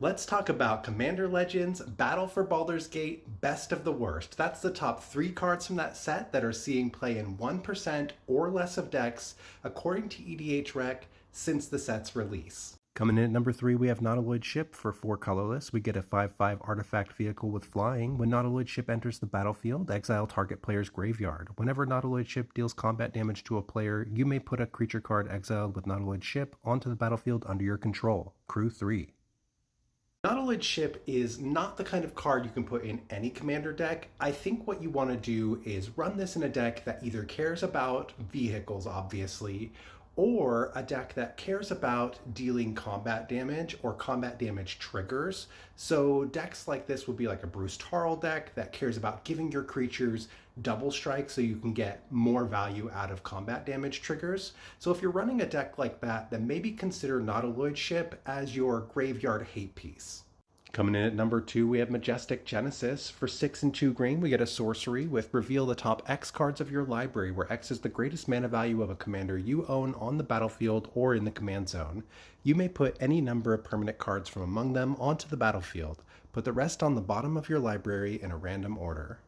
Let's talk about Commander Legends Battle for Baldur's Gate Best of the Worst. That's the top 3 cards from that set that are seeing play in 1% or less of decks, according to EDHREC, since the set's release. Coming in at number 3, we have Nautiloid Ship. For 4 colorless, we get a 5/5 artifact vehicle with flying. When Nautiloid Ship enters the battlefield, exile target player's graveyard. Whenever Nautiloid Ship deals combat damage to a player, you may put a creature card exiled with Nautiloid Ship onto the battlefield under your control. Crew 3. Nautiloid Ship is not the kind of card you can put in any commander deck. I think what you want to do is run this in a deck that either cares about vehicles, obviously, or a deck that cares about dealing combat damage or combat damage triggers. So decks like this would be like a Bruce Tarl deck that cares about giving your creatures double strike so you can get more value out of combat damage triggers. So if you're running a deck like that, then maybe consider Nautiloid Ship as your graveyard hate piece. Coming in at number 2, we have Majestic Genesis. For 6 and 2 green, we get a sorcery with reveal the top X cards of your library, where X is the greatest mana value of a commander you own on the battlefield or in the command zone. You may put any number of permanent cards from among them onto the battlefield. Put the rest on the bottom of your library in a random order.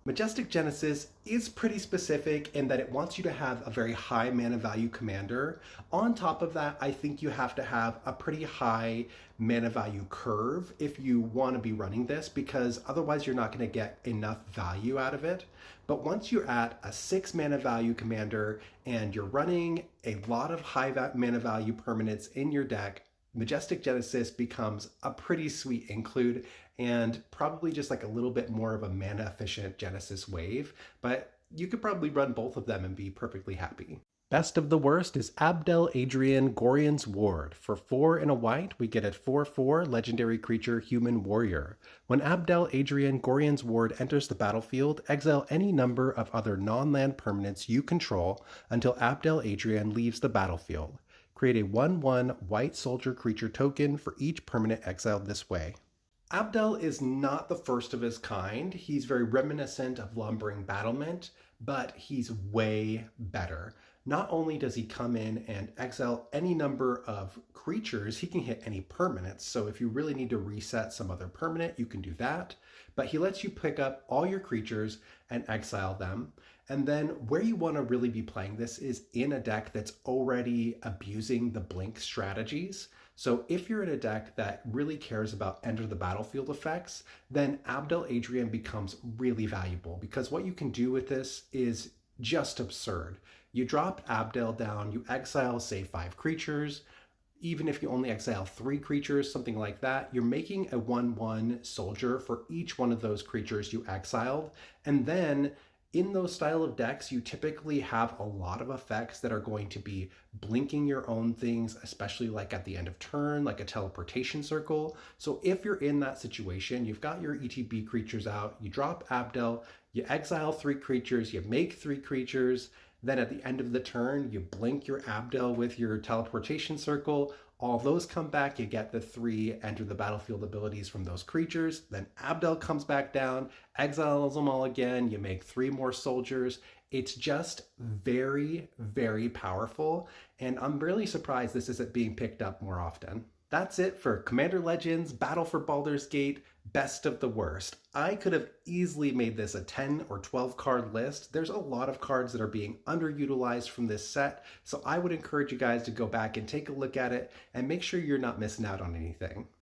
Majestic Genesis is pretty specific in that it wants you to have a very high mana value commander. On top of that, I think you have to have a pretty high mana value curve if you want to be running this, because otherwise you're not going to get enough value out of it. But once you're at a 6 mana value commander and you're running a lot of high mana value permanents in your deck, Majestic Genesis becomes a pretty sweet include, and probably just like a little bit more of a mana efficient Genesis wave, but you could probably run both of them and be perfectly happy. Best of the worst is Abdel Adrian Gorian's Ward. For 4 and a white, we get a 4/4 legendary creature human warrior. When Abdel Adrian Gorian's Ward enters the battlefield, exile any number of other non-land permanents you control until Abdel Adrian leaves the battlefield. Create a 1/1 white soldier creature token for each permanent exiled this way. Abdel is not the first of his kind. He's very reminiscent of Lumbering Battlement, but he's way better. Not only does he come in and exile any number of creatures, he can hit any permanents. So if you really need to reset some other permanent, you can do that. But he lets you pick up all your creatures and exile them. And then where you want to really be playing this is in a deck that's already abusing the blink strategies. So if you're in a deck that really cares about enter the battlefield effects, then Abdel Adrian becomes really valuable, because what you can do with this is just absurd. You drop Abdel down, you exile, say, 5 creatures. Even if you only exile 3 creatures, something like that, you're making a 1/1 soldier for each one of those creatures you exiled. And then in those style of decks, you typically have a lot of effects that are going to be blinking your own things, especially like at the end of turn, like a teleportation circle. So if you're in that situation, you've got your ETB creatures out, you drop Abdel, you exile 3 creatures, you make 3 creatures, then at the end of the turn, you blink your Abdel with your teleportation circle. All those come back, you get the 3 enter the battlefield abilities from those creatures. Then Abdel comes back down, exiles them all again, you make 3 more soldiers. It's just very, very powerful, and I'm really surprised this isn't being picked up more often. That's it for Commander Legends Battle for Baldur's Gate Best of the Worst. I could have easily made this a 10 or 12 card list. There's a lot of cards that are being underutilized from this set, so I would encourage you guys to go back and take a look at it and make sure you're not missing out on anything.